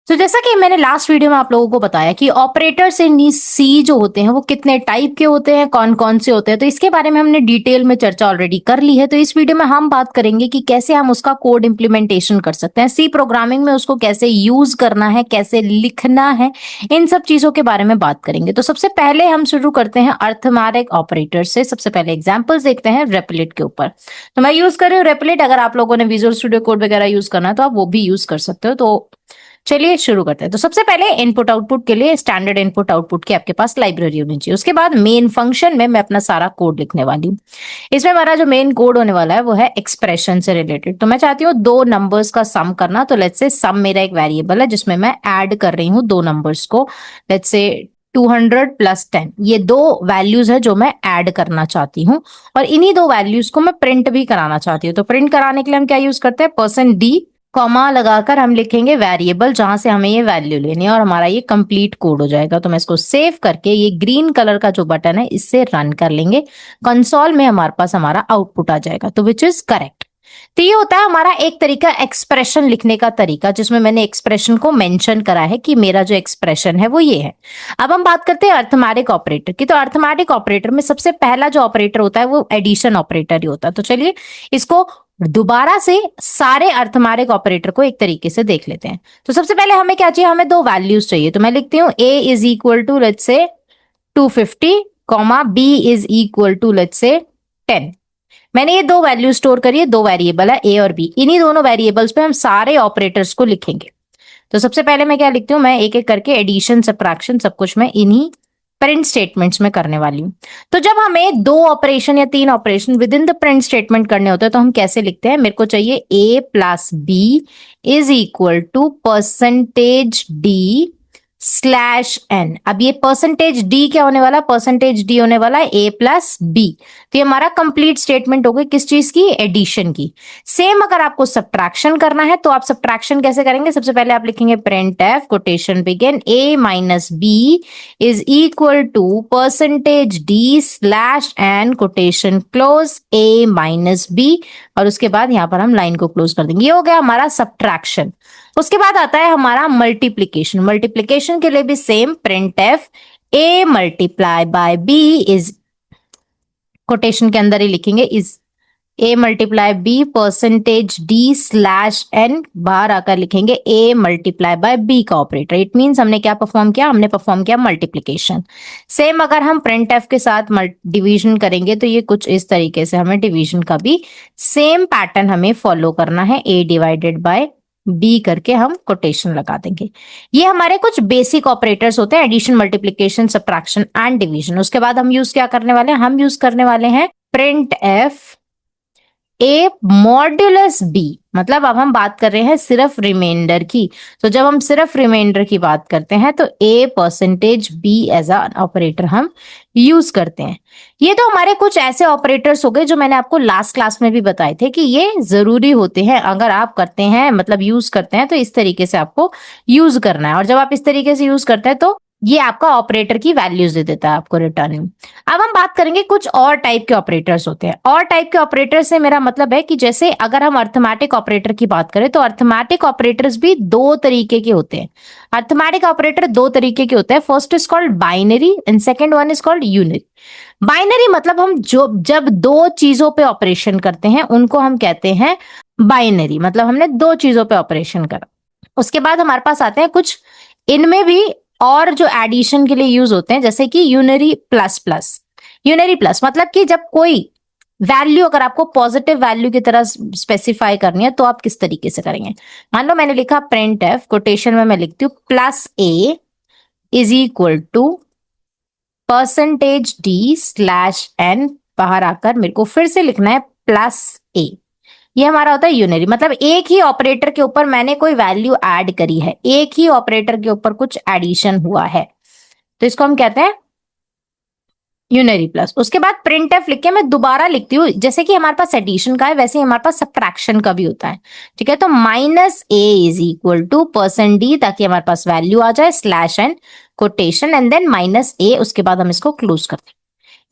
तो जैसा कि मैंने लास्ट वीडियो में आप लोगों को बताया कि ऑपरेटर्स इन सी जो होते हैं वो कितने टाइप के होते हैं, कौन कौन से होते हैं, तो इसके बारे में हमने डिटेल में चर्चा ऑलरेडी कर ली है। तो इस वीडियो में हम बात करेंगे कि कैसे हम उसका कोड इंप्लीमेंटेशन कर सकते हैं, सी प्रोग्रामिंग में उसको कैसे यूज करना है, कैसे लिखना है, इन सब चीजों के बारे में बात करेंगे। तो सबसे पहले हम शुरू करते हैं अर्थमेटिक ऑपरेटर से। सबसे पहले एग्जाम्पल्स देखते हैं रेपलिट के ऊपर। तो मैं यूज कर रही हूँ रेपलिट। अगर आप लोगों ने विजुअल स्टूडियो कोड वगैरह यूज करना है तो आप वो भी यूज कर सकते हो। तो चलिए शुरू करते हैं। तो सबसे पहले इनपुट आउटपुट के लिए स्टैंडर्ड इनपुट आउटपुट की आपके पास लाइब्रेरी होनी चाहिए। उसके बाद मेन फंक्शन में मैं अपना सारा कोड लिखने वाली हूँ। इसमें हमारा जो मेन कोड होने वाला है वो है एक्सप्रेशन से रिलेटेड। तो मैं चाहती हूँ दो नंबर्स का सम करना। तो लेट्स से सम मेरा एक वेरिएबल है जिसमें मैं ऐड कर रही हूँ दो नंबर्स को। लेट्स से 200 प्लस 10, ये दो वैल्यूज है जो मैं ऐड करना चाहती हूँ और इन्हीं दो वैल्यूज को मैं प्रिंट भी कराना चाहती हूँ। तो प्रिंट कराने के लिए हम क्या यूज करते हैं, %d कॉमा लगाकर हम लिखेंगे वेरिएबल जहां से हमें ये वैल्यू लेनी है और हमारा ये कंप्लीट कोड हो जाएगा। तो मैं इसको सेव करके ये ग्रीन कलर का जो बटन है इससे रन कर लेंगे। कंसोल में हमारे पास हमारा आउटपुट आ जाएगा, तो विच इज करेक्ट। तो ये होता है हमारा एक तरीका एक्सप्रेशन लिखने का तरीका, जिसमें मैंने एक्सप्रेशन को मेंशन करा है कि मेरा जो एक्सप्रेशन है वो ये है। अब हम बात करते हैं अर्थमेटिक ऑपरेटर की। तो अर्थमेटिक ऑपरेटर में सबसे पहला जो ऑपरेटर होता है वो एडिशन ऑपरेटर ही होता है। तो चलिए इसको दोबारा से सारे अर्थमेटिक ऑपरेटर को एक तरीके से देख लेते हैं। तो सबसे पहले हमें क्या चाहिए, हमें दो वैल्यूज चाहिए। तो मैं लिखती हूँ a is equal to let's say 250 comma b is equal to let's say 10। मैंने ये दो वैल्यू स्टोर करी है, दो वेरिएबल है a और b। इन्हीं दोनों वेरिएबल्स पे हम सारे ऑपरेटर्स को लिखेंगे। तो सबसे पहले मैं क्या लिखती हूँ, मैं एक एक करके एडिशन सबट्रैक्शन सब कुछ मैं इन्हीं प्रिंट स्टेटमेंट्स में करने वाली हूँ। तो जब हमें दो ऑपरेशन या तीन operation with in the print statement करने होते हैं तो हम कैसे लिखते हैं, मेरे को चाहिए a plus B is equal to %d slash n। अब ये %d क्या होने वाला, %d होने वाला है a प्लस बी। तो ये हमारा कंप्लीट स्टेटमेंट हो गई किस चीज की, एडिशन की। सेम अगर आपको सब्ट्रैक्शन करना है तो आप सब्ट्रैक्शन कैसे करेंगे, सबसे पहले आप लिखेंगे printf quotation begin a minus B is equal to %d slash n quotation close a minus B, और उसके बाद यहां पर हम लाइन को क्लोज कर देंगे। ये हो गया हमारा सब्ट्रैक्शन। उसके बाद आता है हमारा मल्टीप्लीकेशन। मल्टीप्लीकेशन के लिए भी same printf a multiply by b is कोटेशन के अंदर ही लिखेंगे is a multiply B %d slash n, बाहर आकर लिखेंगे a मल्टीप्लाई बाय b का ऑपरेटर। इट मींस हमने क्या परफॉर्म किया, हमने परफॉर्म किया मल्टीप्लीकेशन। सेम अगर हम printf के साथ डिवीजन करेंगे तो ये कुछ इस तरीके से हमें डिवीजन का भी सेम पैटर्न हमें फॉलो करना है। a डिवाइडेड बाय b करके हम कोटेशन लगा देंगे। ये हमारे कुछ बेसिक ऑपरेटर्स होते हैं, addition, multiplication, subtraction and division. उसके बाद हम यूज क्या करने वाले हैं, हम यूज करने वाले हैं printf a मॉड्यूलस b। मतलब अब हम बात कर रहे हैं सिर्फ रिमाइंडर की। तो जब हम सिर्फ रिमाइंडर की बात करते हैं तो a%b एज अ ऑपरेटर हम यूज करते हैं। ये तो हमारे कुछ ऐसे ऑपरेटर्स हो गए जो मैंने आपको लास्ट क्लास में भी बताए थे कि ये जरूरी होते हैं। अगर आप करते हैं मतलब यूज करते हैं तो इस तरीके से आपको यूज करना है, और जब आप इस तरीके से यूज करते हैं तो ये आपका ऑपरेटर की वैल्यूज दे देता है आपको रिटर्न में। अब हम बात करेंगे कुछ और टाइप के ऑपरेटर्स होते हैं। और टाइप के ऑपरेटर से मेरा मतलब है कि जैसे अगर हम अर्थमेटिक ऑपरेटर की बात करें तो अर्थमेटिक ऑपरेटर्स भी दो तरीके के होते हैं। अर्थमेटिक ऑपरेटर दो तरीके के होते हैं। First is called binary and second one is called unary. Binary मतलब हम जो जब दो चीजों पे ऑपरेशन करते हैं उनको हम कहते हैं बाइनरी, मतलब हमने दो चीजों पे ऑपरेशन करा। उसके बाद हमारे पास आते हैं कुछ इनमें भी और जो एडिशन के लिए यूज होते हैं, जैसे कि unary plus plus. Unary plus मतलब कि जब कोई वैल्यू अगर आपको पॉजिटिव वैल्यू की तरह स्पेसिफाई करनी है तो आप किस तरीके से करेंगे। मान लो मैंने लिखा printf कोटेशन में मैं लिखती हूँ plus a is equal to %d slash n, बाहर आकर मेरे को फिर से लिखना है प्लस a। ये हमारा होता है यूनरी, मतलब एक ही ऑपरेटर के ऊपर मैंने कोई वैल्यू ऐड करी है, एक ही ऑपरेटर के ऊपर कुछ एडिशन हुआ है, तो इसको हम कहते हैं यूनरी प्लस। उसके बाद printf लिख के मैं दोबारा लिखती हूँ, जैसे कि हमारे पास एडिशन का है वैसे ही हमारे पास सब्ट्रैक्शन का भी होता है, ठीक है। तो -a is equal to %d, ताकि हमारे पास वैल्यू आ जाए, slash n quotation end then -a, उसके बाद हम इसको क्लोज करते हैं।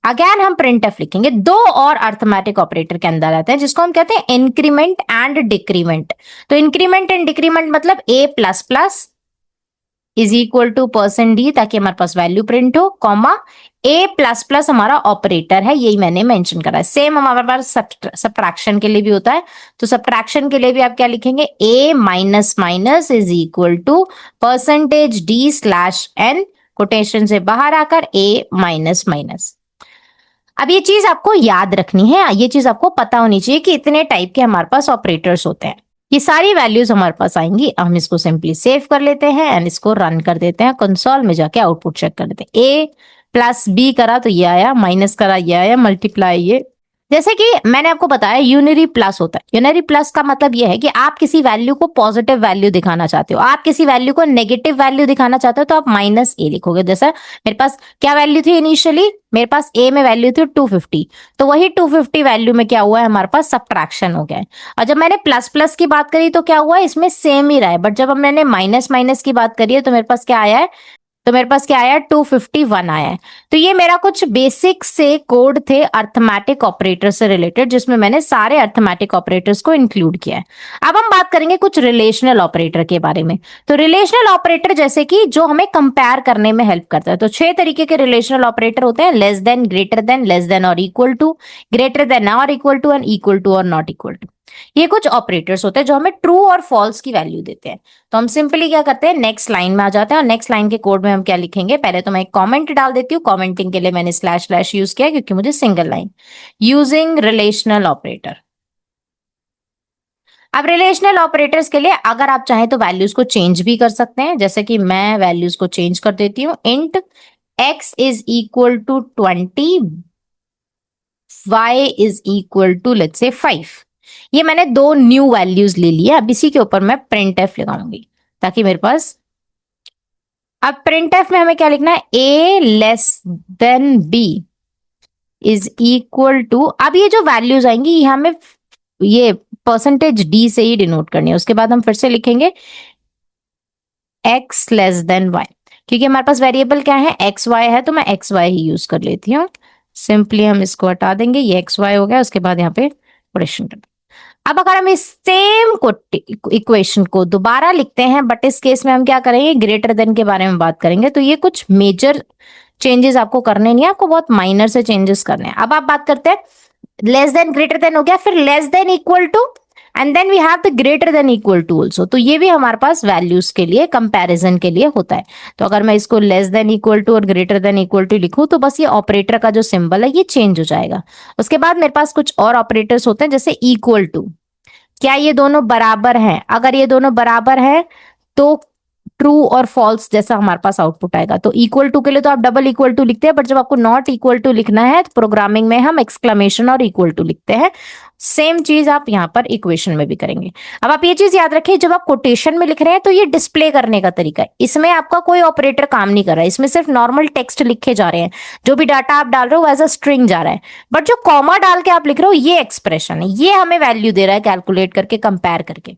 अगेन हम printf लिखेंगे। दो और अर्थमेटिक ऑपरेटर के अंदर आते हैं जिसको हम कहते हैं इंक्रीमेंट एंड डिक्रीमेंट। तो इंक्रीमेंट एंड डिक्रीमेंट मतलब a plus plus is equal two percent D, ताकि हमारे पास वैल्यू प्रिंट हो, कॉमा ए प्लस प्लस हमारा ऑपरेटर है, यही मैंने मेंशन करा है। सेम हमारे पास सब्ट्रैक्शन के लिए भी होता है, तो सब्ट्रैक्शन के लिए भी आप क्या लिखेंगे, A minus minus is equal to percentage D slash N, quotation से बाहर आकर ए माइनस माइनस। अब ये चीज आपको याद रखनी है, ये चीज आपको पता होनी चाहिए कि इतने टाइप के हमारे पास ऑपरेटर्स होते हैं। ये सारी वैल्यूज हमारे पास आएंगी, हम इसको सिंपली सेव कर लेते हैं एंड इसको रन कर देते हैं, कंसोल में जाके आउटपुट चेक कर लेते हैं। ए प्लस बी करा तो ये आया, माइनस करा ये आया, मल्टीप्लाई ये। जैसे कि मैंने आपको बताया यूनरी प्लस होता है। यूनरी प्लस का मतलब यह है कि आप किसी वैल्यू को पॉजिटिव वैल्यू दिखाना चाहते हो, आप किसी वैल्यू को नेगेटिव वैल्यू दिखाना चाहते हो, तो आप माइनस ए लिखोगे। जैसा मेरे पास क्या वैल्यू थी इनिशियली, मेरे पास ए में वैल्यू थी 250, तो वही 250 वैल्यू में क्या हुआ है, हमारे पास सब्ट्रैक्शन हो गया है। और जब मैंने प्लस प्लस की बात करी तो क्या हुआ है, इसमें सेम ही रहा है, बट जब हम मैंने माइनस माइनस की बात करी है तो मेरे पास क्या आया है, तो मेरे पास क्या आया, 251 आया है। तो ये मेरा कुछ बेसिक से कोड थे अर्थमेटिक ऑपरेटर से रिलेटेड, जिसमें मैंने सारे अर्थमेटिक ऑपरेटर्स को इंक्लूड किया है। अब हम बात करेंगे कुछ रिलेशनल ऑपरेटर के बारे में। तो रिलेशनल ऑपरेटर जैसे कि जो हमें कंपेयर करने में हेल्प करता है, तो 6 तरीके के रिलेशनल ऑपरेटर होते हैं, less than, greater than, less than और इक्वल टू, ग्रेटर देन और equal to, and equal to और नॉट इक्वल टू। ये कुछ ऑपरेटर्स होते हैं जो हमें ट्रू और फॉल्स की वैल्यू देते हैं। तो हम सिंपली क्या करते हैं, नेक्स्ट लाइन में आ जाते हैं, और नेक्स्ट लाइन के कोड में हम क्या लिखेंगे, पहले तो मैं एक कमेंट डाल देती हूँ। कमेंटिंग के लिए मैंने स्लैश स्लैश यूज किया क्योंकि मुझे single line, using relational operator. अब रिलेशनल ऑपरेटर्स के लिए अगर आप चाहें तो वैल्यूज को चेंज भी कर सकते हैं, जैसे कि मैं वैल्यूज को चेंज कर देती हूँ। Int x is equal to 20, y is equal to let's say 5। ये मैंने दो न्यू वैल्यूज ले ली है। अब इसी के ऊपर मैं प्रिंट एफ लगाऊंगी ताकि मेरे पास, अब प्रिंट एफ में हमें क्या लिखना है, a less than b is equal to, अब ये जो वैल्यूज आएंगी ये हमें ये परसेंटेज डी से ही डिनोट करनी है। उसके बाद हम फिर से लिखेंगे x लेस देन y, क्योंकि हमारे पास वेरिएबल क्या है, एक्स वाई है, तो मैं एक्स वाई ही यूज कर लेती हूँ। सिंपली हम इसको हटा देंगे, ये एक्स वाई हो गया। उसके बाद यहाँ पे कोटेशन कर, अब अगर हम इस सेम को इक्वेशन को दोबारा लिखते हैं, बट इस केस में हम क्या करेंगे, ग्रेटर देन के बारे में बात करेंगे। तो ये कुछ मेजर चेंजेस आपको करने नहीं है, आपको बहुत माइनर से चेंजेस करने हैं। अब आप बात करते हैं, लेस देन ग्रेटर देन हो गया, फिर less than equal to, and then we have the greater than equal to also. तो ये भी हमारे पास वैल्यूज के लिए कंपैरिजन के लिए होता है। तो अगर मैं इसको लेस देन इक्वल टू और ग्रेटर देन इक्वल टू लिखूं तो बस ये ऑपरेटर का जो सिंबल है ये चेंज हो जाएगा। उसके बाद मेरे पास कुछ और ऑपरेटर्स होते हैं, जैसे इक्वल टू, क्या ये दोनों बराबर हैं, अगर ये दोनों बराबर हैं तो ट्रू और फॉल्स जैसा हमारे पास आउटपुट आएगा। तो इक्वल टू के लिए तो आप डबल इक्वल टू लिखते हैं, बट जब आपको नॉट इक्वल टू लिखना है तो प्रोग्रामिंग में हम एक्सक्लेमेशन और इक्वल टू लिखते हैं। सेम चीज आप यहाँ पर इक्वेशन में भी करेंगे। अब आप ये चीज याद रखिए, जब आप कोटेशन में लिख रहे हैं तो ये डिस्प्ले करने का तरीका है, इसमें आपका कोई ऑपरेटर काम नहीं कर रहा है, इसमें सिर्फ नॉर्मल टेक्स्ट लिखे जा रहे हैं, जो भी डाटा आप डाल रहे हो एज अ स्ट्रिंग जा रहा है। बट जो कॉमा डाल के आप लिख रहे हो ये एक्सप्रेशन है, ये हमें वैल्यू दे रहा है कैलकुलेट करके, कंपेयर करके।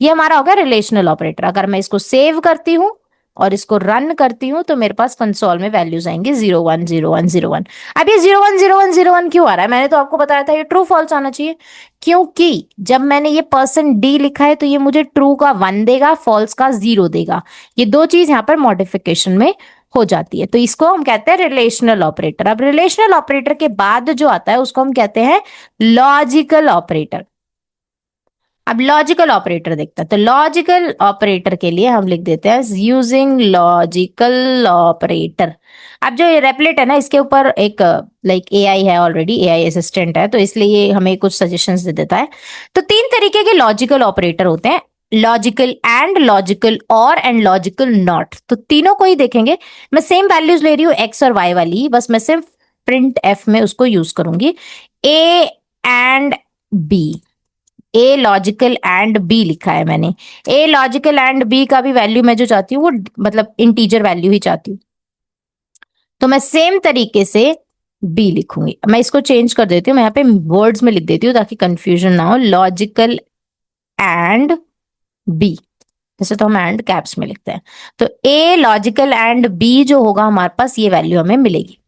ये हमारा हो गया रिलेशनल ऑपरेटर। अगर मैं इसको सेव करती हूं और इसको रन करती हूं तो मेरे पास कंसोल में वैल्यूज आएंगे 010101। अब ये 010101 क्यों आ रहा है, मैंने तो आपको बताया था ये ट्रू फॉल्स आना चाहिए, क्योंकि जब मैंने ये परसेंट डी लिखा है तो ये मुझे ट्रू का 1 देगा, फॉल्स का 0 देगा। ये दो चीज यहाँ पर मॉडिफिकेशन में हो जाती है, तो इसको हम कहते हैं रिलेशनल ऑपरेटर। अब रिलेशनल ऑपरेटर के बाद जो आता है उसको हम कहते हैं लॉजिकल ऑपरेटर। अब लॉजिकल ऑपरेटर देखते हैं, तो लॉजिकल ऑपरेटर के लिए हम लिख देते हैं यूजिंग लॉजिकल ऑपरेटर। अब जो ये रेपलेट है ना, इसके ऊपर एक लाइक एआई है, ऑलरेडी एआई असिस्टेंट है, तो इसलिए ये हमें कुछ सजेशंस दे देता है। तो 3 तरीके के लॉजिकल ऑपरेटर होते हैं, लॉजिकल एंड, लॉजिकल और, एंड लॉजिकल नॉट। तो तीनों को ही देखेंगे। मैं सेम वैल्यूज ले रही हूँ एक्स और वाई वाली, बस मैं सिर्फ प्रिंट एफ में उसको यूज करूंगी। A and B, A logical and B लिखा है मैंने। ए लॉजिकल एंड बी का भी वैल्यू मैं जो चाहती हूँ वो मतलब इंटीजर वैल्यू ही चाहती हूँ, तो मैं सेम तरीके से बी लिखूंगी। मैं इसको चेंज कर देती हूँ, मैं यहाँ पे वर्ड्स में लिख देती हूँ ताकि कंफ्यूजन ना हो। लॉजिकल एंड बी, जैसे तो हम एंड कैप्स में लिखते हैं। तो ए लॉजिकल एंड बी जो होगा हमारे पास ये वैल्यू हमें मिलेगी।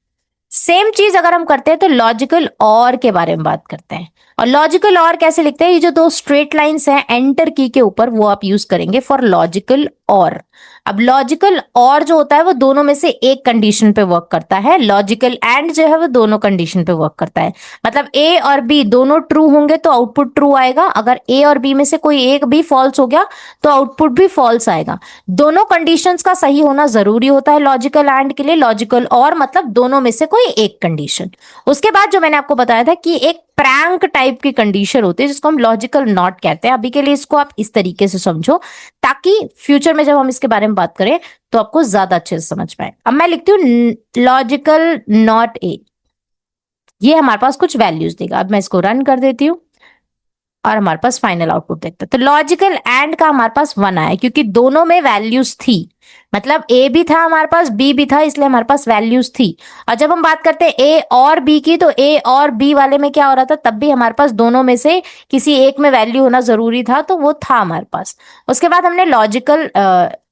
सेम चीज अगर हम करते हैं तो लॉजिकल और के बारे में बात करते हैं। और लॉजिकल और कैसे लिखते हैं, ये जो दो स्ट्रेट लाइंस हैं एंटर की के ऊपर, वो आप यूज करेंगे फॉर लॉजिकल और। अब लॉजिकल और जो होता है वो दोनों में से एक कंडीशन पे वर्क करता है, लॉजिकल एंड जो है वो दोनों कंडीशन पे वर्क करता है। मतलब ए और बी दोनों ट्रू होंगे तो आउटपुट ट्रू आएगा, अगर ए और बी में से कोई एक भी फॉल्स हो गया तो आउटपुट भी फॉल्स आएगा। दोनों कंडीशंस का सही होना जरूरी होता है लॉजिकल एंड के लिए, लॉजिकल और मतलब दोनों में से कोई एक कंडीशन। उसके बाद जो मैंने आपको बताया था कि एक प्रैंक टाइप की कंडीशन होती है जिसको हम लॉजिकल नॉट कहते हैं। अभी के लिए इसको आप इस तरीके से समझो ताकि फ्यूचर में जब हम इसके बारे में बात करें तो आपको ज्यादा अच्छे से समझ पाए। अब मैं लिखती हूँ लॉजिकल नॉट ए, ये हमारे पास कुछ वैल्यूज देगा। अब मैं इसको रन कर देती हूँ और हमारे पास फाइनल आउटपुट देखते हैं। तो लॉजिकल एंड का हमारे पास 1 आया क्योंकि दोनों में वैल्यूज थी, मतलब ए भी था हमारे पास बी भी था, इसलिए हमारे पास वैल्यूज थी। और जब हम बात करते हैं ए और बी की, तो ए और बी वाले में क्या हो रहा था, तब भी हमारे पास दोनों में से किसी एक में वैल्यू होना जरूरी था, तो वो था हमारे पास। उसके बाद हमने लॉजिकल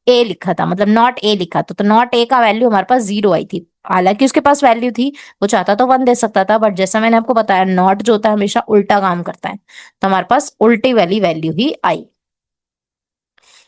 ए लिखा था, मतलब नॉट ए लिखा था, तो नॉट ए का वैल्यू हमारे पास 0 आई थी। हालांकि उसके पास वैल्यू थी, वो चाहता तो 1 दे सकता था, बट जैसा मैंने आपको बताया नॉट जो होता है हमेशा उल्टा काम करता है, तो हमारे पास उल्टी वाली वैल्यू ही आई।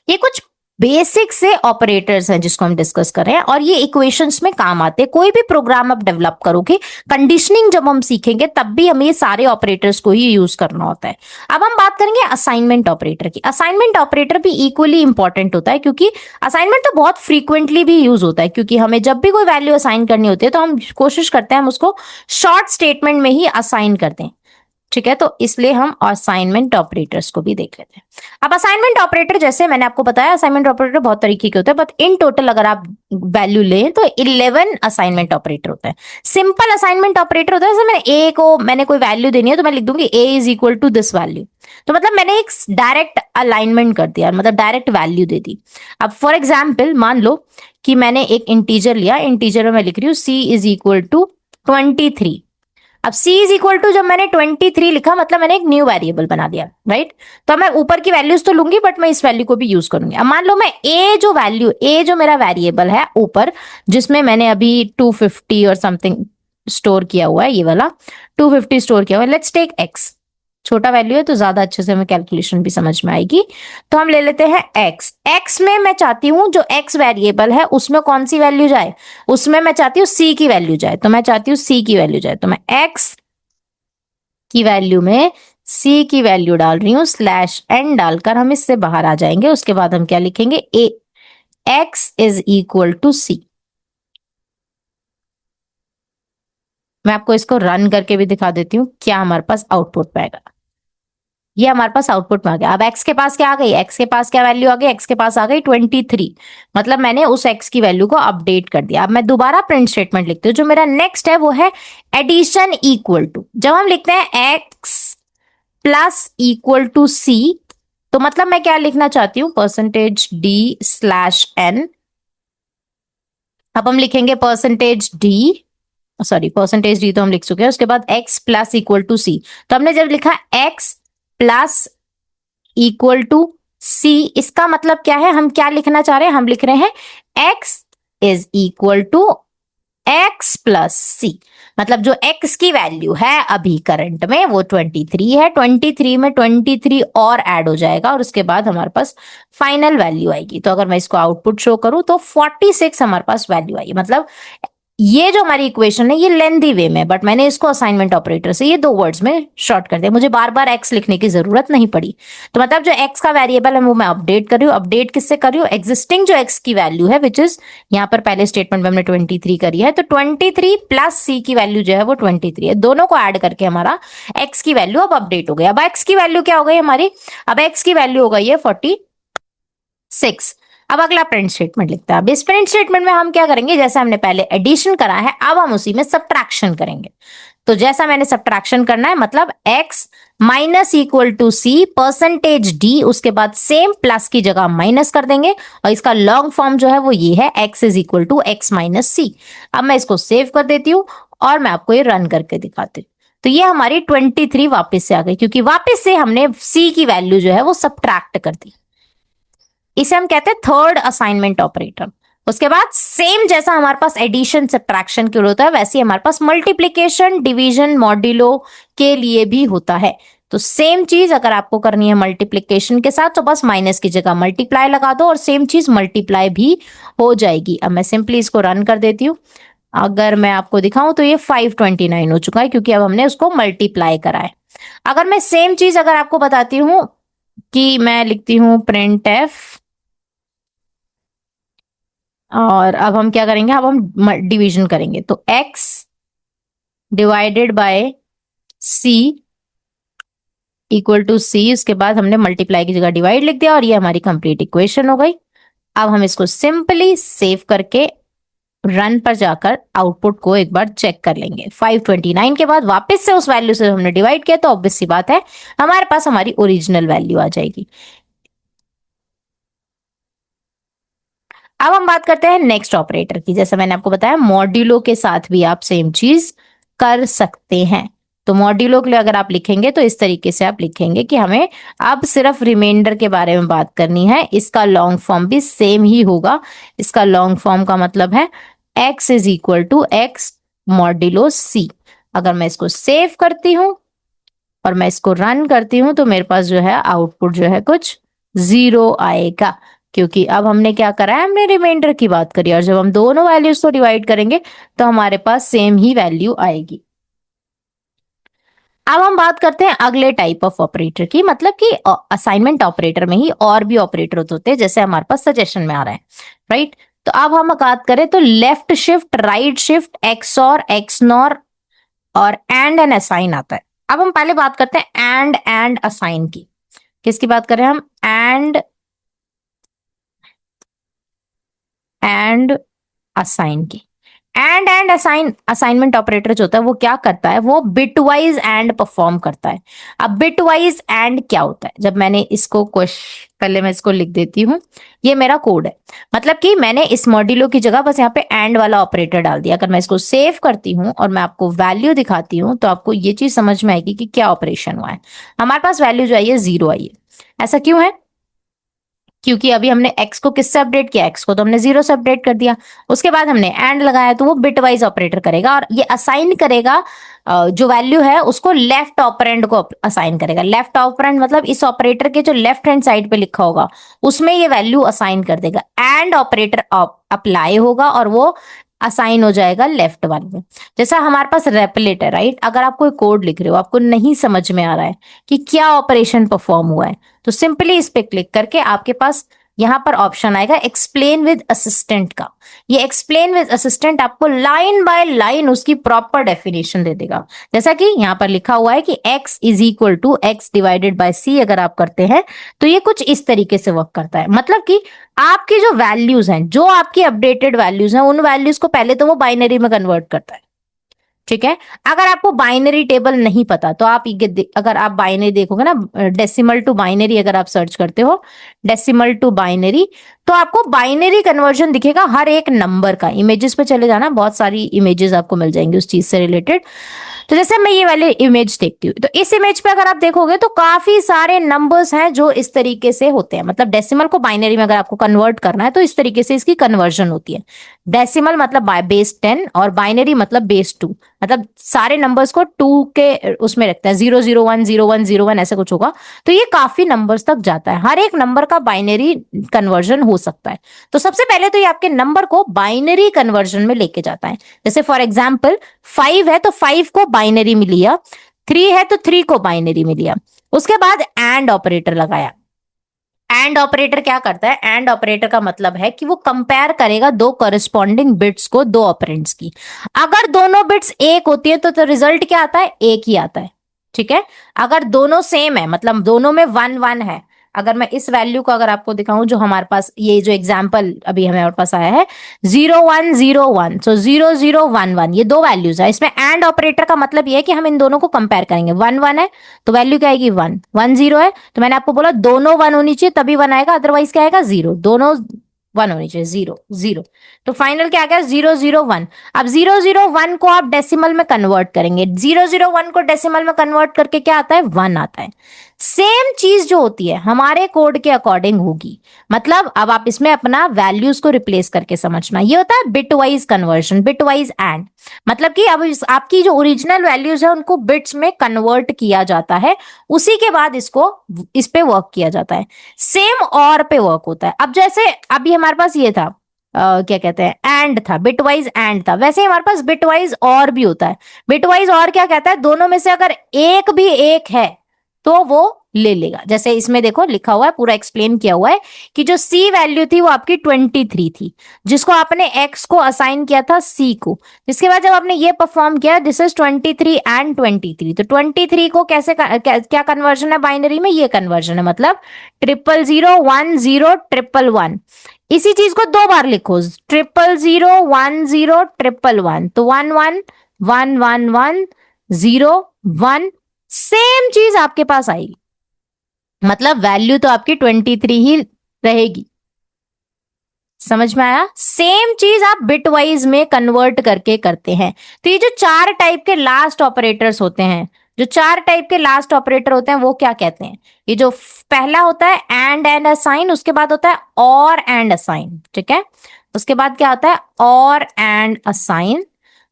ये कुछ बेसिक से ऑपरेटर्स हैं जिसको हम डिस्कस कर रहे हैं, और ये इक्वेशंस में काम आते हैं। कोई भी प्रोग्राम आप डेवलप करोगे, कंडीशनिंग जब हम सीखेंगे तब भी हमें ये सारे ऑपरेटर्स को ही यूज करना होता है। अब हम बात करेंगे असाइनमेंट ऑपरेटर की। असाइनमेंट ऑपरेटर भी इक्वली इंपॉर्टेंट होता है, क्योंकि असाइनमेंट तो बहुत फ्रीक्वेंटली भी यूज होता है, क्योंकि हमें जब भी कोई वैल्यू असाइन करनी होती है तो हम कोशिश करते हैं हम उसको शॉर्ट स्टेटमेंट में ही असाइन करते हैं। ठीक है, तो इसलिए हम असाइनमेंट ऑपरेटर्स को भी देख लेते हैं। अब असाइनमेंट ऑपरेटर, जैसे मैंने आपको बताया, असाइनमेंट ऑपरेटर बहुत तरीके के होते हैं, बट इन टोटल अगर आप वैल्यू लें तो 11 असाइनमेंट ऑपरेटर होता है। सिंपल असाइनमेंट ऑपरेटर होता है, जैसे मैंने कोई वैल्यू देनी है तो मैं लिख दूंगी A is equal to this value, तो मतलब मैंने एक डायरेक्ट अलाइनमेंट कर दिया, मतलब डायरेक्ट वैल्यू दे दी। अब फॉर एग्जाम्पल मान लो कि मैंने एक इंटीजर लिया, इंटीजर में मैं लिख रही हूँ सी इज इक्वल टू 23। अब c इज इक्वल टू, जब मैंने 23 लिखा मतलब मैंने एक न्यू वेरिएबल बना दिया, राइट। तो मैं ऊपर की वैल्यूज तो लूंगी, बट मैं इस वैल्यू को भी यूज करूंगी। अब मान लो मैं ए जो मेरा वेरिएबल है ऊपर, जिसमें मैंने अभी 250 और समथिंग स्टोर किया हुआ है, ये वाला 250 स्टोर किया हुआ है, लेट्स टेक x। छोटा वैल्यू है तो ज्यादा अच्छे से हमें कैलकुलेशन भी समझ में आएगी, तो हम ले लेते हैं x। x में मैं चाहती हूं जो x वेरिएबल है उसमें कौन सी वैल्यू जाए, उसमें मैं चाहती हूँ c की वैल्यू जाए, तो मैं चाहती हूँ c की वैल्यू जाए, तो मैं x की वैल्यू में c की वैल्यू डाल रही हूँ, स्लैश n डालकर हम इससे बाहर आ जाएंगे। उसके बाद हम क्या लिखेंगे, a x is equal to c। मैं आपको इसको रन करके भी दिखा देती हूँ क्या हमारे पास आउटपुट पाएगा। ये हमारे पास आउटपुट में आ गया। अब x के पास क्या आ गई, x के पास क्या वैल्यू आ गई, x के पास आ गई 23, मतलब मैंने उस x की वैल्यू को अपडेट कर दिया। अब मैं दोबारा प्रिंट स्टेटमेंट लिखती हूँ। जो मेरा नेक्स्ट है वो है एडिशन इक्वल टू। जब हम लिखते हैं x plus equal to c, तो मतलब मैं क्या लिखना चाहती हूँ, परसेंटेज d स्लैश n। अब हम लिखेंगे percentage d, sorry percentage D तो हम लिख चुके हैं। उसके बाद x प्लस इक्वल टू सी, तो हमने जब लिखा x प्लस इक्वल टू सी, इसका मतलब क्या है, हम क्या लिखना चाह रहे हैं, हम लिख रहे हैं x is equal to x plus C. मतलब जो x की वैल्यू है अभी करंट में वो 23 है, 23 में 23 और ऐड हो जाएगा और उसके बाद हमारे पास फाइनल वैल्यू आएगी। तो अगर मैं इसको आउटपुट शो करूं तो 46 हमारे पास वैल्यू आई। मतलब ये जो हमारी इक्वेशन है ये लेंथी वे में, बट मैंने इसको असाइनमेंट ऑपरेटर से ये 2 वर्ड्स में शॉर्ट कर दिया, मुझे बार बार x लिखने की जरूरत नहीं पड़ी। तो मतलब जो x का वेरिएबल है वो मैं अपडेट कर रही हूँ। अपडेट किससे कर रही हूँ, एग्जिस्टिंग जो x की वैल्यू है, विच इज यहाँ पर पहले स्टेटमेंट में हमने 23 करी है, तो 23 प्लस c की वैल्यू जो है वो 23 है, दोनों को ऐड करके हमारा x की वैल्यू अब अपडेट हो गई। अब x की वैल्यू क्या हो गई हमारी, अब x की वैल्यू हो गई है 46। अब अगला प्रिंट स्टेटमेंट लिखते हैं। अब इस प्रिंट स्टेटमेंट में हम क्या करेंगे, जैसे हमने पहले एडिशन करा है अब हम उसी में सब्ट्रैक्शन करेंगे। तो जैसा मैंने सब्ट्रैक्शन करना है, मतलब x minus equal to C percentage d, उसके बाद सेम प्लस की जगह माइनस कर देंगे और इसका लॉन्ग फॉर्म जो है वो ये है x is equal to x minus C. अब मैं इसको सेव कर देती हूँ और मैं आपको ये रन करके दिखाती हूँ। तो ये हमारी 23 वापस से आ गई, क्योंकि वापस से हमने c की वैल्यू जो है वो सब्ट्रैक्ट कर दी। इसे हम कहते हैं थर्ड असाइनमेंट ऑपरेटर। उसके बाद सेम जैसा हमारे पास एडिशन सब्ट्रैक्शन के लिए होता है वैसे ही हमारे पास मल्टीप्लिकेशन डिवीजन मॉड्यूलो के लिए भी होता है। तो सेम चीज अगर आपको करनी है मल्टीप्लिकेशन के साथ तो बस माइनस की जगह मल्टीप्लाई लगा दो और सेम चीज मल्टीप्लाई भी हो जाएगी। अब मैं सिंपली इसको रन कर देती हूँ। अगर मैं आपको दिखाऊं तो ये 529 हो चुका है क्योंकि अब हमने उसको मल्टीप्लाई करा है। अगर मैं सेम चीज अगर आपको बताती हूं कि मैं लिखती हूं प्रिंट एफ, और अब हम क्या करेंगे, अब हम डिवीजन करेंगे तो x divided by c equal to c, उसके बाद हमने मल्टीप्लाई की जगह डिवाइड लिख दिया और ये हमारी कंप्लीट इक्वेशन हो गई। अब हम इसको सिंपली सेव करके रन पर जाकर आउटपुट को एक बार चेक कर लेंगे। 529 के बाद वापस से उस वैल्यू से हमने डिवाइड किया तो ऑब्वियस सी बात है हमारे पास हमारी ओरिजिनल वैल्यू आ जाएगी। अब हम बात करते हैं नेक्स्ट ऑपरेटर की। जैसे मैंने आपको बताया मॉड्यूलो के साथ भी आप सेम चीज कर सकते हैं। तो मॉड्यूलो के लिए अगर आप लिखेंगे तो इस तरीके से आप लिखेंगे कि हमें अब सिर्फ रिमाइंडर के बारे में बात करनी है। इसका लॉन्ग फॉर्म भी सेम ही होगा। इसका लॉन्ग फॉर्म का मतलब है x is equal to x modulo c। अगर मैं इसको सेव करती हूं और मैं इसको रन करती हूं तो मेरे पास जो है आउटपुट जो है कुछ 0 आएगा, क्योंकि अब हमने क्या करा है, हमने रिमाइंडर की बात करी और जब हम दोनों वैल्यूज को डिवाइड करेंगे तो हमारे पास सेम ही वैल्यू आएगी। अब हम बात करते हैं अगले टाइप ऑफ ऑपरेटर की, मतलब कि असाइनमेंट ऑपरेटर में ही और भी ऑपरेटर होते हैं जैसे हमारे पास सजेशन में आ रहा है, राइट। तो अब हम बात करें तो left shift, right shift, XOR, XNOR और एंड असाइन आता है। अब हम पहले बात करते हैं एंड असाइन की। किसकी बात करें हम, एंड असाइन की। एंड असाइन असाइनमेंट ऑपरेटर जो होता है वो क्या करता है, वो बिटवाइज एंड परफॉर्म करता है। अब बिटवाइज एंड क्या होता है, जब मैंने इसको पहले मैं इसको लिख देती हूँ, ये मेरा कोड है, मतलब कि मैंने इस मॉड्यूलो की जगह बस यहाँ पे एंड वाला ऑपरेटर डाल दिया। अगर मैं इसको सेव करती हूँ और मैं आपको वैल्यू दिखाती हूँ तो आपको ये चीज समझ में आएगी कि क्या ऑपरेशन हुआ है। हमारे पास वैल्यू जो आई है 0 आई है। ऐसा क्यों है, क्योंकि अभी हमने x को किससे अपडेट किया, x को तो हमने 0 से अपडेट कर दिया। उसके बाद हमने एंड लगाया तो वो बिटवाइज ऑपरेटर करेगा और ये असाइन करेगा, जो वैल्यू है उसको लेफ्ट ऑपरेंड को असाइन करेगा। लेफ्ट ऑपरेंड मतलब इस ऑपरेटर के जो लेफ्ट हैंड साइड पे लिखा होगा उसमें ये वैल्यू असाइन कर देगा। एंड ऑपरेटर अप्लाई होगा और वो असाइन हो जाएगा लेफ्ट वाले में। जैसा हमारे पास रेपलेट है, राइट। अगर आप कोई कोड लिख रहे हो, आपको नहीं समझ में आ रहा है कि क्या ऑपरेशन परफॉर्म हुआ है, तो सिंपली इस पे क्लिक करके आपके पास यहां पर ऑप्शन आएगा एक्सप्लेन विद असिस्टेंट का। ये एक्सप्लेन विद असिस्टेंट आपको लाइन बाय लाइन उसकी प्रॉपर डेफिनेशन दे देगा। जैसा कि यहां पर लिखा हुआ है कि x is equal to x divided by c अगर आप करते हैं तो ये कुछ इस तरीके से वर्क करता है। मतलब कि आपकी जो वैल्यूज हैं, जो आपकी अपडेटेड वैल्यूज हैं, उन वैल्यूज को पहले तो वो बाइनरी में कन्वर्ट करता है, ठीक है। अगर आपको बाइनरी टेबल नहीं पता तो आप अगर आप बाइनरी देखोगे ना, डेसिमल टू बाइनरी अगर आप सर्च करते हो डेसिमल टू बाइनरी, तो आपको बाइनरी कन्वर्जन दिखेगा हर एक नंबर का। इमेजेस पे चले जाना, बहुत सारी इमेजेस आपको मिल जाएंगी उस चीज से रिलेटेड। तो जैसे मैं ये वाले इमेज देखती हूँ तो इस इमेज पे अगर आप देखोगे तो काफी सारे नंबर्स हैं जो इस तरीके से होते हैं। मतलब डेसिमल को बाइनरी में अगर आपको कन्वर्ट करना है तो इस तरीके से इसकी कन्वर्जन होती है। डेसिमल मतलब बेस 10 और बाइनरी मतलब बेस 2। मतलब सारे नंबर्स को 2 के उसमें रखते हैं, 001 01 01 ऐसा कुछ होगा। तो ये काफी नंबर्स तक जाता है, हर एक नंबर का बाइनरी कन्वर्जन हो सकता है। तो सबसे पहले तो ये आपके नंबर को बाइनरी कन्वर्जन में लेके जाता है। जैसे फॉर एग्जाम्पल 5 है तो 5 को बाइनरी में लिया, 3 है तो 3 को बाइनरी में लिया। उसके बाद एंड ऑपरेटर लगाया। एंड ऑपरेटर क्या करता है, एंड ऑपरेटर का मतलब है कि वो कंपेयर करेगा दो कॉरेस्पॉन्डिंग बिट्स को, दो ऑपरेंड्स की। अगर दोनों बिट्स एक होती है तो रिजल्ट क्या आता है, एक ही आता है, ठीक है। अगर दोनों सेम है, मतलब दोनों में 1 1 है। अगर मैं इस वैल्यू को अगर आपको दिखाऊं, जो हमारे पास ये जो एग्जांपल अभी हमारे पास आया है 0101, सो 0011, ये दो वैल्यूज है। इसमें एंड ऑपरेटर का मतलब ये है कि हम इन दोनों को कंपेयर करेंगे। 1 1 है तो वैल्यू क्या आएगी 1, 1 0 है तो मैंने आपको बोला दोनों 1 होनी चाहिए तभी 1 आएगा, अदरवाइज क्या आएगा 0। दोनों 1 होनी चाहिए, 0 0। तो फाइनल क्या आ गया 001। अब 001 को आप डेसिमल में कन्वर्ट करेंगे, 001 को डेसिमल में कन्वर्ट करके क्या आता है 1 आता है। सेम चीज जो होती है हमारे कोड के अकॉर्डिंग होगी। मतलब अब आप इसमें अपना वैल्यूज को रिप्लेस करके समझना, ये होता है bit wise conversion, bit wise and. मतलब कि अब आपकी जो ओरिजिनल वैल्यूज है उनको बिट्स में कन्वर्ट किया जाता है, उसी के बाद इसको इस पे वर्क किया जाता है। सेम और पे वर्क होता है। अब जैसे अभी हमारे पास ये था क्या कहते हैं एंड था, बिटवाइज एंड था, वैसे ही हमारे पास बिटवाइज और भी होता है। बिटवाइज और क्या कहता है, दोनों में से अगर एक भी एक है तो वो ले लेगा। जैसे इसमें देखो लिखा हुआ है, पूरा एक्सप्लेन किया हुआ है कि जो सी वैल्यू थी वो आपकी 23 थी, जिसको आपने एक्स को असाइन किया था सी को। जिसके बाद जब आपने ये परफॉर्म किया, दिस इज 23 एंड 23, तो 23 को कैसे क्या कन्वर्जन है बाइनरी में, ये कन्वर्जन है। मतलब 000101111। इसी चीज को दो बार लिखो, 000101111, तो 111101, सेम चीज आपके पास आएगी। मतलब वैल्यू तो आपकी 23 ही रहेगी। समझ में आया? सेम चीज आप बिट वाइज में कन्वर्ट करके करते हैं। तो ये जो चार टाइप के लास्ट ऑपरेटर्स होते हैं, जो चार टाइप के लास्ट ऑपरेटर होते हैं वो क्या कहते हैं? ये जो पहला होता है एंड असाइन, उसके बाद होता है और एंड असाइन, ठीक है। उसके बाद क्या होता है और एंड असाइन,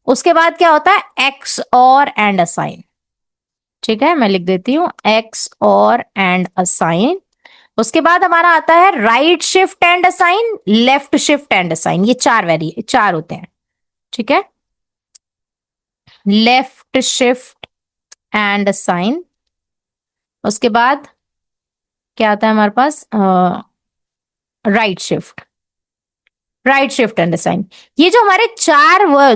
उसके बाद क्या होता है एक्स और एंड असाइन, ठीक है। मैं लिख देती हूं एक्स और एंड असाइन। उसके बाद हमारा आता है right shift and assign, left shift and assign. ये चार होते हैं, ठीक है। Left shift and assign. उसके बाद क्या आता है हमारे पास राइट शिफ्ट एंड असाइन। ये जो हमारे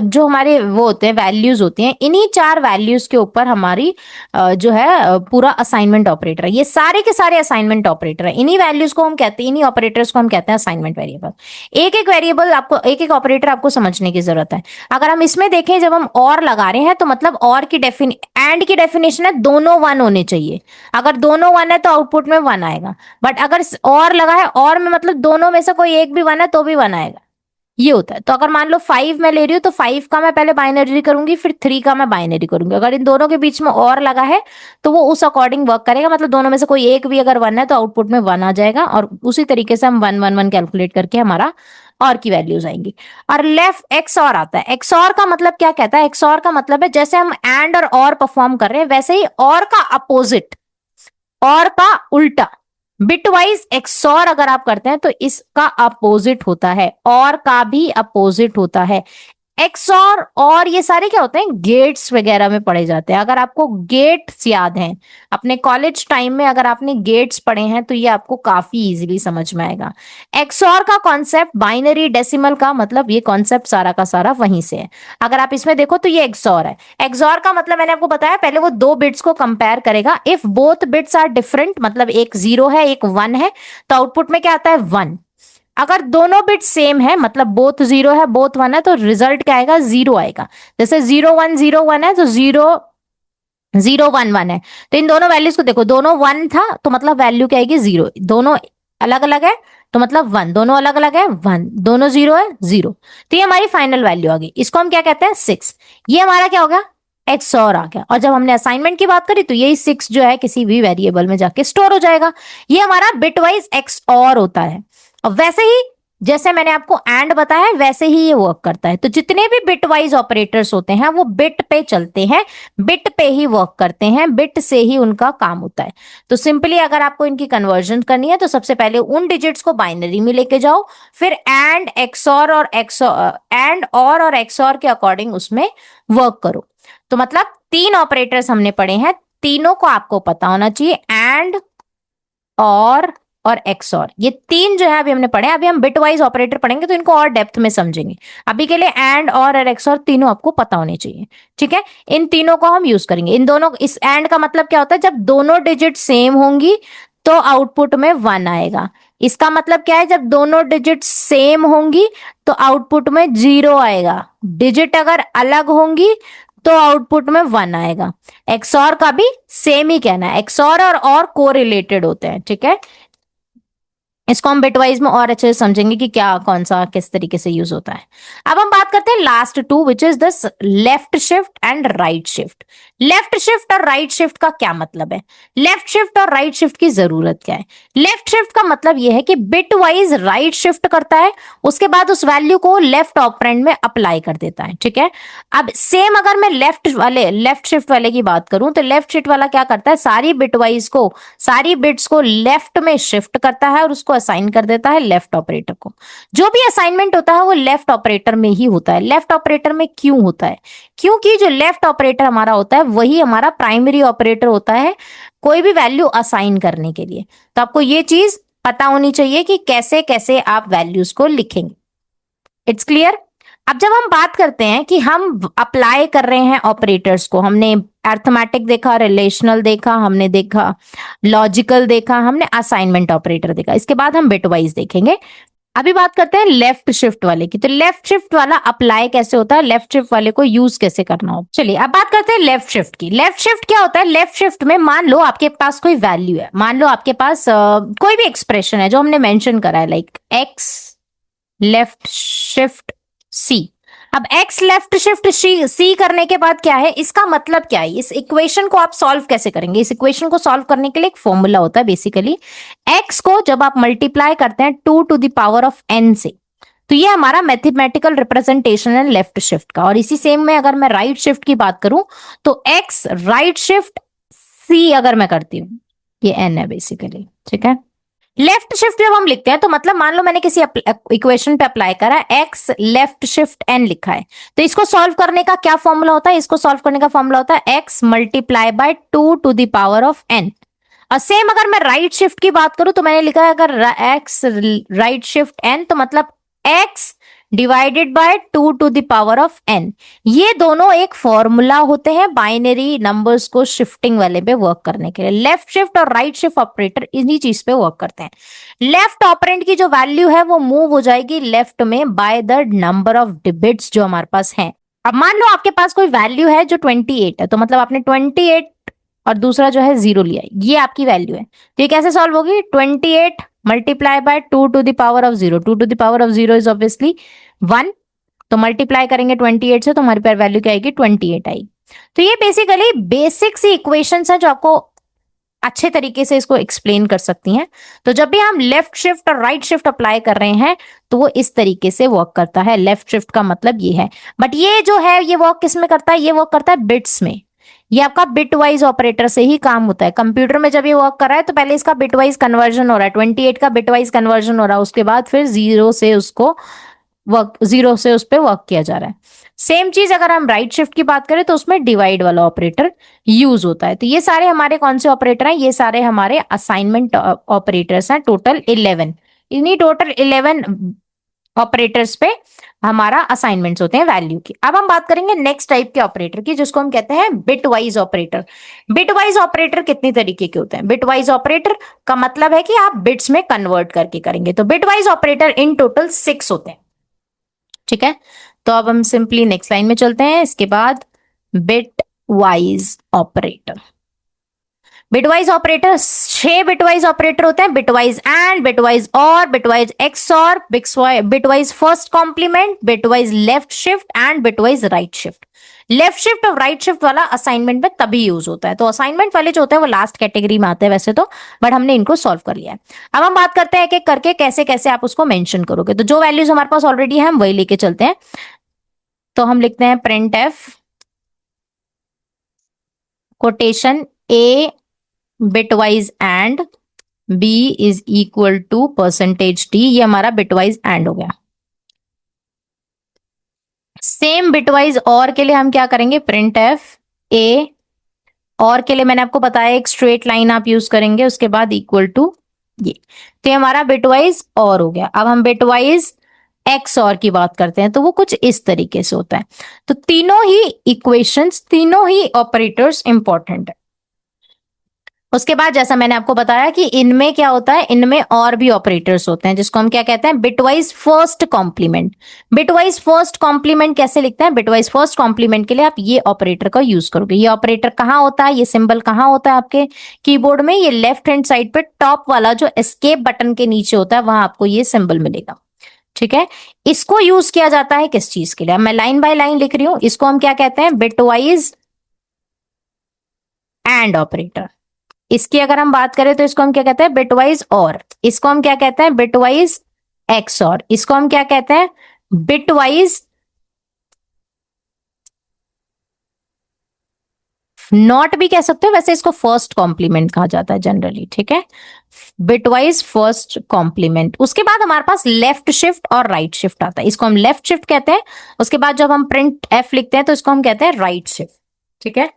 जो हमारे वो होते हैं वैल्यूज होती हैं, इन्हीं चार वैल्यूज के ऊपर हमारी जो है पूरा असाइनमेंट ऑपरेटर है। ये सारे के सारे असाइनमेंट ऑपरेटर है, इन्हीं वैल्यूज को हम कहते हैं, इन्हीं ऑपरेटर्स को हम कहते हैं असाइनमेंट वेरिएबल। एक एक वेरिएबल आपको, एक एक ऑपरेटर आपको समझने की जरूरत है। अगर हम इसमें देखें, जब हम और लगा रहे हैं तो मतलब और की एंड की डेफिनेशन है दोनों वन होने चाहिए। अगर दोनों वन है तो आउटपुट में वन आएगा। बट अगर और लगा है, और में मतलब दोनों में से कोई एक भी वन है तो भी वन आएगा, ये होता है। तो अगर मान लो 5 मैं ले रही हूँ तो 5 का मैं पहले बाइनरी करूंगी, फिर 3 का मैं बाइनरी करूंगी। अगर इन दोनों के बीच में और लगा है तो वो उस अकॉर्डिंग वर्क करेगा। मतलब दोनों में से कोई एक भी अगर वन है तो आउटपुट में वन आ जाएगा, और उसी तरीके से हम 1 1 1 कैलकुलेट करके हमारा और की वैल्यूज आएंगी। और लेफ्ट एक्स और आता है। एक्स और का मतलब क्या कहता है? एक्स और का मतलब है जैसे हम एंड और परफॉर्म कर रहे हैं वैसे ही और का अपोजिट, और का उल्टा। बिटवाइज एक्सॉर अगर आप करते हैं तो इसका अपोजिट होता है, और का भी अपोजिट होता है। एक्सॉर और ये सारे क्या होते हैं, गेट्स वगैरह में पढ़े जाते हैं। अगर आपको गेट्स याद हैं अपने कॉलेज टाइम में, अगर आपने गेट्स पढ़े हैं तो ये आपको काफी इजीली समझ में आएगा। एक्सॉर का कॉन्सेप्ट बाइनरी डेसिमल का, मतलब ये कॉन्सेप्ट सारा का सारा वहीं से है। अगर आप इसमें देखो तो ये एक्सॉर है। एक्सॉर का मतलब मैंने आपको बताया, पहले वो दो बिट्स को कंपेयर करेगा। If both bits are different, मतलब एक 0 है एक 1 है, तो आउटपुट में क्या आता है 1। अगर दोनों बिट सेम है, मतलब बोथ 0 है बोथ 1 है, तो रिजल्ट क्या आएगा 0 आएगा। जैसे 0 1 0 1 है तो 0 0 1 1 है, तो इन दोनों वैल्यूज को देखो, दोनों 1 था तो मतलब वैल्यू क्या आएगी 0। दोनों अलग अलग है तो मतलब 1, दोनों अलग अलग है 1, दोनों 0 है 0। तो ये हमारी फाइनल वैल्यू आ गई। इसको हम क्या कहते हैं 6। ये हमारा क्या हो गया एक्स और आ गया। और जब हमने असाइनमेंट की बात करी तो यही 6 जो है किसी भी वेरिएबल में जाके स्टोर हो जाएगा। ये हमारा बिटवाइज एक्स और होता है। और वैसे ही जैसे मैंने आपको एंड बताया वैसे ही ये वर्क करता है। तो जितने भी बिटवाइज ऑपरेटर्स होते हैं वो बिट पे चलते हैं, बिट पे ही वर्क करते हैं, बिट से ही उनका काम होता है। तो सिंपली अगर आपको इनकी कन्वर्जन करनी है तो सबसे पहले उन डिजिट्स को बाइनरी में लेके जाओ, फिर एंड एक्सॉर और एक्सॉर के अकॉर्डिंग उसमें वर्क करो। तो मतलब 3 ऑपरेटर्स हमने पढ़े हैं, तीनों को आपको पता होना चाहिए, एंड और एक्सॉर। ये 3 जो है अभी हमने पढ़े। अभी हम बिटवाइज ऑपरेटर पढ़ेंगे तो इनको और डेप्थ में समझेंगे। अभी के लिए एंड और एक्सॉर तीनों आपको पता होने चाहिए, ठीक है। इन तीनों को हम यूज करेंगे। इन दोनों, इस एंड का मतलब क्या होता है, जब दोनों डिजिट सेम होंगी तो आउटपुट में 1 आएगा। इसका मतलब क्या है, जब दोनों डिजिट सेम होंगी तो आउटपुट में 0 आएगा। डिजिट अगर अलग होंगी तो आउटपुट में 1 आएगा। एक्सॉर का भी सेम ही कहना है। एक्सॉर और कोरिलेटेड होते हैं, ठीक है। इसको हम बिटवाइज में और अच्छे से समझेंगे कि क्या कौन सा किस तरीके से यूज होता है। अब हम बात करते हैं last two, which is this left shift and right shift. Left shift और राइट शिफ्ट का क्या मतलब है, लेफ्ट शिफ्ट और राइट शिफ्ट की जरूरत क्या है। लेफ्ट शिफ्ट का मतलब यह है कि बिट वाइज राइट शिफ्ट करता है, उसके बाद उस वैल्यू को लेफ्ट ऑपरेंड में अप्लाई कर देता है, ठीक है। अब सेम अगर मैं लेफ्ट शिफ्ट वाले की बात करूं तो लेफ्ट शिफ्ट वाला क्या करता है, सारी बिटवाइज को, सारी बिट्स को लेफ्ट में शिफ्ट करता है और उसको असाइन कर देता है लेफ्ट ऑपरेटर को। जो भी असाइनमेंट होता है वो लेफ्ट ऑपरेटर में ही होता है। लेफ्ट ऑपरेटर में क्यों होता है, क्योंकि जो लेफ्ट ऑपरेटर हमारा होता है वही हमारा प्राइमरी ऑपरेटर होता है कोई भी वैल्यू असाइन करने के लिए। तो आपको ये चीज पता होनी चाहिए कि कैसे कैसे आप वैल्यूज को लिखेंगे। It's clear. अब जब हम बात करते हैं कि हम अप्लाई कर रहे हैं ऑपरेटर्स को, हमने अर्थमेटिक देखा, रिलेशनल देखा, हमने देखा लॉजिकल देखा, हमने असाइनमेंट ऑपरेटर देखा, इसके बाद हम बिटवाइज देखेंगे। अभी बात करते हैं लेफ्ट शिफ्ट वाले की। तो लेफ्ट शिफ्ट वाला अप्लाई कैसे होता है, लेफ्ट शिफ्ट वाले को यूज कैसे करना हो, चलिए अब बात करते हैं लेफ्ट शिफ्ट की। लेफ्ट शिफ्ट क्या होता है, लेफ्ट शिफ्ट में मान लो आपके पास कोई वैल्यू है, मान लो आपके पास कोई भी एक्सप्रेशन है जो हमने मेंशन करा है, like X left shift C. अब x लेफ्ट शिफ्ट सी करने के बाद क्या है, इसका मतलब क्या है, इस इक्वेशन को आप सॉल्व कैसे करेंगे। इस इक्वेशन को सॉल्व करने के लिए एक फॉर्मूला होता है बेसिकली। x को जब आप मल्टीप्लाई करते हैं 2 to the power of n से, तो ये हमारा मैथमेटिकल रिप्रेजेंटेशन है लेफ्ट शिफ्ट का। और इसी सेम में अगर मैं राइट शिफ्ट की बात करूं तो x राइट शिफ्ट c अगर मैं करती हूं, ये n है बेसिकली, ठीक है। लेफ्ट शिफ्ट जब हम लिखते हैं तो मतलब मान लो मैंने किसी इक्वेशन पे अप्लाई करा, एक्स लेफ्ट शिफ्ट एन लिखा है, तो इसको सॉल्व करने का क्या फॉर्मूला होता है, इसको सॉल्व करने का फॉर्मूला होता है X multiply by 2 to the power of N. और सेम अगर मैं राइट शिफ्ट की बात करूं तो मैंने लिखा है अगर एक्स राइट शिफ्ट एन, तो मतलब X divided by 2 to the power of N. ये दोनों एक फॉर्मूला होते हैं बाइनरी नंबर्स को शिफ्टिंग वाले पे वर्क करने के लिए। लेफ्ट शिफ्ट और राइट शिफ्ट ऑपरेटर इन्हीं चीज पे वर्क करते हैं। लेफ्ट ऑपरेंड की जो वैल्यू है वो मूव हो जाएगी लेफ्ट में by the number of digits जो हमारे पास है। अब मान लो आपके पास कोई वैल्यू है जो 28 है, तो मतलब आपने 28 और दूसरा जो है 0 लिया है, ये आपकी वैल्यू है। तो ये कैसे सॉल्व होगी, 28 multiply by 2 to the power of 0। 2 to the power of 0 is obviously 1, तो मल्टीप्लाई करेंगे 28 से तो हमारी पास वैल्यू क्या आएगी, 28 आएगी। तो ये बेसिकली बेसिक सी इक्वेशंस हैं जो आपको अच्छे तरीके से इसको एक्सप्लेन कर सकती हैं। तो जब भी हम लेफ्ट शिफ्ट और राइट शिफ्ट अप्लाई कर रहे हैं तो वो इस तरीके से वर्क करता है। लेफ्ट शिफ्ट का मतलब ये है, बट ये जो है ये वर्क किस में करता है, ये वर्क करता है बिट्स में। ये आपका बिट वाइज ऑपरेटर से ही काम होता है। कंप्यूटर में जब ये वर्क कर रहा है तो पहले इसका बिट वाइज कन्वर्जन हो रहा है, 28 का बिट वाइज कन्वर्जन हो रहा है, उसके बाद फिर जीरो से उस पर वर्क किया जा रहा है। सेम चीज अगर हम राइट शिफ्ट की बात करें तो उसमें डिवाइड वाला ऑपरेटर यूज होता है। तो ये सारे हमारे कौन से ऑपरेटर हैं, ये सारे हमारे असाइनमेंट ऑपरेटर्स हैं, टोटल 11। इन्हीं टोटल 11 ऑपरेटर्स पे हमारा असाइनमेंट्स होते हैं वैल्यू की। अब हम बात करेंगे नेक्स्ट टाइप के ऑपरेटर की, जिसको हम कहते हैं bit wise operator. Bit wise operator कितनी तरीके के होते हैं, बिट वाइज ऑपरेटर का मतलब है कि आप बिट्स में कन्वर्ट करके करेंगे। तो bit wise operator in total 6 होते हैं, ठीक है। तो अब हम सिंपली नेक्स्ट लाइन में चलते हैं। इसके बाद bitwise operator, bitwise operator 6 bitwise operator होते हैं, bitwise and, bitwise or, bitwise X or, bitwise first complement, bitwise left shift and bitwise right shift. Left shift और राइट शिफ्ट वाला assignment में तभी यूज होता है। तो असाइनमेंट वाले जो होते हैं वो लास्ट कैटेगरी में आते हैं वैसे तो, बट हमने इनको सॉल्व कर लिया है। अब हम बात करते हैं एक एक करके कैसे कैसे आप उसको मेंशन करोगे। तो जो वैल्यूज हमारे पास ऑलरेडी है हम वही लेके चलते हैं। तो हम लिखते हैं printf quotation A bitwise and b is equal to percentage t। ये हमारा बिटवाइज एंड हो गया। सेम बिटवाइज और के लिए हम क्या करेंगे, प्रिंट एफ a, और के लिए मैंने आपको बताया एक स्ट्रेट लाइन आप यूज करेंगे, उसके बाद इक्वल टू ये। तो ये हमारा बिटवाइज और हो गया। अब हम बिटवाइज एक्स और की बात करते हैं तो वो कुछ इस तरीके से होता है। तो तीनों ही इक्वेशंस, तीनों ही ऑपरेटर्स इंपॉर्टेंट है। उसके बाद जैसा मैंने आपको बताया कि इनमें क्या होता है, इनमें और भी ऑपरेटर्स होते हैं जिसको हम क्या कहते हैं, bitwise first complement. Bitwise first complement कैसे लिखते हैं, बिटवाइज फर्स्ट कॉम्प्लीमेंट के लिए आप ये ऑपरेटर का यूज करोगे। ये ऑपरेटर कहाँ होता है, ये सिंबल कहाँ होता है आपके कीबोर्ड में, ये लेफ्ट हैंड साइड पे टॉप वाला जो एस्केप बटन के नीचे होता है वहां आपको ये सिंबल मिलेगा। ठीक है, इसको यूज किया जाता है किस चीज के लिए, अब मैं लाइन बाय लाइन लिख रही हूं। इसको हम क्या कहते हैं, बिटवाइज एंड ऑपरेटर। इसकी अगर हम बात करें तो इसको हम क्या कहते हैं, बिटवाइज और। इसको हम क्या कहते हैं, बिटवाइज एक्स और। इसको हम क्या कहते हैं, बिटवाइज नॉट भी कह सकते हो, वैसे इसको फर्स्ट कॉम्प्लीमेंट कहा जाता है जनरली। ठीक है, बिटवाइज फर्स्ट कॉम्प्लीमेंट। उसके बाद हमारे पास लेफ्ट शिफ्ट और राइट शिफ्ट आता है, इसको हम लेफ्ट शिफ्ट कहते हैं। उसके बाद जब हम प्रिंट एफ लिखते हैं तो इसको हम कहते हैं राइट शिफ्ट। ठीक है,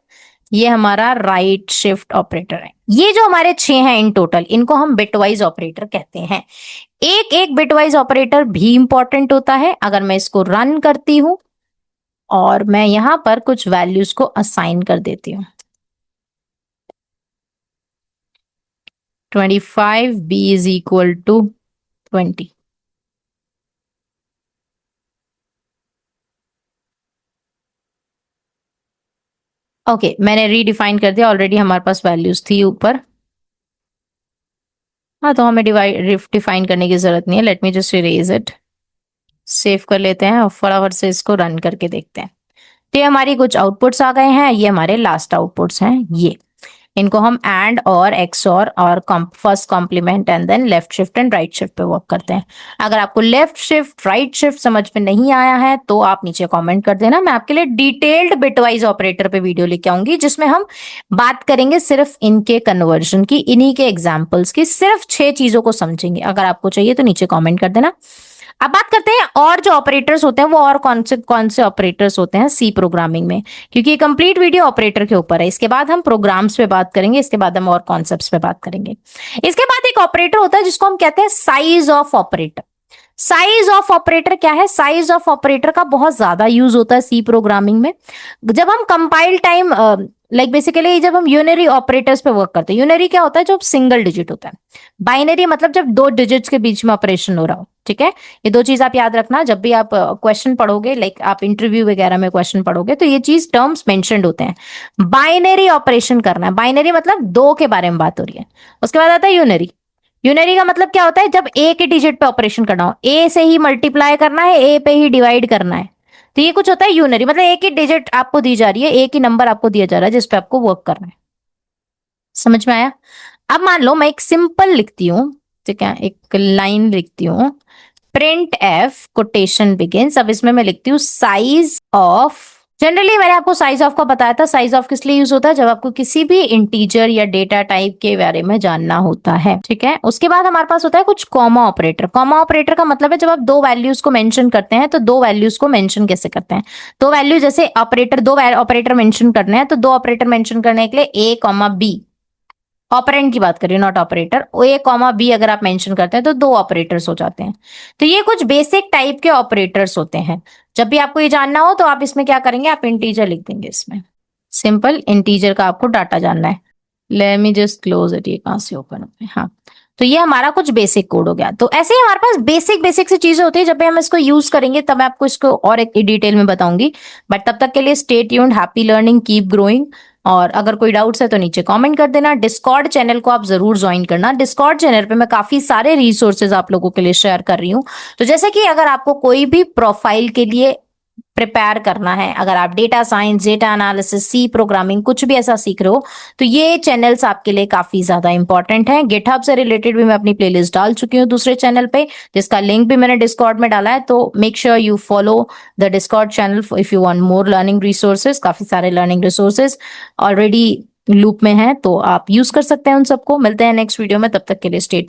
ये हमारा राइट शिफ्ट ऑपरेटर है। ये जो हमारे 6 हैं इन टोटल, इनको हम बिटवाइज ऑपरेटर कहते हैं। एक एक बिटवाइज ऑपरेटर भी इंपॉर्टेंट होता है। अगर मैं इसको रन करती हूं और मैं यहां पर कुछ वैल्यूज को असाइन कर देती हूं, 25 b is equal to 20। Okay, मैंने रीडिफाइन कर दिया, ऑलरेडी हमारे पास वैल्यूज थी ऊपर। हाँ, तो हमें डिफाइन करने की जरूरत नहीं है। Let me just erase it, save कर लेते हैं और फटाफट से इसको रन करके देखते हैं। तो ये हमारी कुछ आउटपुट्स आ गए हैं, ये हमारे लास्ट आउटपुट्स हैं। ये इनको हम and or X or first complement and then left shift and right shift पे वर्क करते हैं। अगर आपको लेफ्ट शिफ्ट राइट शिफ्ट समझ में नहीं आया है तो आप नीचे कमेंट कर देना, मैं आपके लिए डिटेल्ड बिटवाइज ऑपरेटर पे वीडियो लेके आऊंगी जिसमें हम बात करेंगे सिर्फ इनके कन्वर्जन की, इन्हीं के एग्जाम्पल्स की, सिर्फ 6 चीजों को समझेंगे। अगर आपको चाहिए तो नीचे कॉमेंट कर देना। अब बात करते हैं और जो ऑपरेटर्स होते हैं वो और कौन से ऑपरेटर्स होते हैं सी प्रोग्रामिंग में, क्योंकि ये कंप्लीट वीडियो ऑपरेटर के ऊपर है। इसके बाद हम प्रोग्राम्स पे बात करेंगे, इसके बाद हम और कॉन्सेप्ट्स पे बात करेंगे। इसके बाद एक ऑपरेटर होता है जिसको हम कहते हैं size of operator. Size of operator क्या है, साइज ऑफ ऑपरेटर का बहुत ज्यादा यूज होता है सी प्रोग्रामिंग में। जब हम कंपाइल टाइम बेसिकली जब हम यूनरी ऑपरेटर्स पे वर्क करते हैं, यूनरी क्या होता है, जो सिंगल डिजिट होता है। बाइनरी मतलब जब 2 डिजिट्स के बीच में ऑपरेशन हो रहा हो। ठीक है, ये 2 चीज आप याद रखना जब भी आप क्वेश्चन पढ़ोगे, आप इंटरव्यू वगैरह में क्वेश्चन पढ़ोगे तो ये चीज टर्म्स मेंशन्ड होते हैं। बाइनरी ऑपरेशन करना है, बाइनरी मतलब 2 के बारे में बात हो रही है। उसके बाद आता है यूनरी। यूनरी का मतलब क्या होता है, जब ए के डिजिट पे ऑपरेशन करना हो, ए से ही मल्टीप्लाई करना है, ए पे ही डिवाइड करना है, तो ये कुछ होता है यूनरी। मतलब एक ही डिजिट आपको दी जा रही है, एक ही नंबर आपको दिया जा रहा है जिस पे आपको वर्क करना है। समझ में आया। अब मान लो मैं एक सिंपल लिखती हूँ, ठीक है, एक लाइन लिखती हूँ, प्रिंट एफ कोटेशन बिगिंस। अब इसमें मैं लिखती हूँ साइज ऑफ। जनरली मैंने आपको साइज ऑफ का बताया था। साइज ऑफ किस लिए यूज होता है, जब आपको किसी भी इंटीजर या डेटा टाइप के बारे में जानना होता है। ठीक है, उसके बाद हमारे पास होता है कुछ कॉमा ऑपरेटर। कॉमा ऑपरेटर का मतलब है जब आप 2 वैल्यूज को मेंशन करते हैं तो 2 वैल्यूज को मेंशन कैसे करते हैं। 2 वैल्यू जैसे ऑपरेटर, 2 ऑपरेटर मेंशन करने हैं तो 2 ऑपरेटर मेंशन करने के लिए ए कॉमा बी, ऑपरेंड की बात करिए not operator, A comma B अगर आप मेंशन करते हैं तो 2 ऑपरेटर्स हो जाते हैं। तो ये कुछ बेसिक टाइप के ऑपरेटर्स होते हैं। जब भी आपको ये जानना हो तो आप इसमें क्या करेंगे, आप इंटीजर लिख देंगे। इसमें सिंपल इंटीजर का आपको डाटा जानना है। Let me just close it, ये कहां से ओपन होता है। हाँ, तो ये हमारा कुछ बेसिक कोड हो गया। तो ऐसे ही हमारे पास बेसिक बेसिक सी चीजें होती है, जब भी हम इसको यूज करेंगे तब मैं आपको इसको और एक डिटेल में बताऊंगी। बट तब तक के लिए stay tuned, happy learning, keep growing. और अगर कोई डाउट्स है तो नीचे कमेंट कर देना। डिस्कॉर्ड चैनल को आप जरूर ज्वाइन करना। डिस्कॉर्ड चैनल पे मैं काफी सारे रिसोर्सेज आप लोगों के लिए शेयर कर रही हूँ। तो जैसे कि अगर आपको कोई भी प्रोफाइल के लिए प्रिपेयर करना है, अगर आप data science, data analysis, C programming कुछ भी ऐसा सीख रहे हो तो ये चैनल्स आपके लिए काफी ज्यादा इंपॉर्टेंट हैं। गिटहब से रिलेटेड भी मैं अपनी प्लेलिस्ट डाल चुकी हूँ दूसरे चैनल पे, जिसका लिंक भी मैंने डिस्कॉर्ड में डाला है। तो make sure you follow the Discord channel if you want more learning resources. काफी सारे लर्निंग रिसोर्सेज ऑलरेडी लूप में हैं तो आप यूज कर सकते हैं उन सबको। मिलते हैं नेक्स्ट वीडियो में, तब तक के लिए स्टे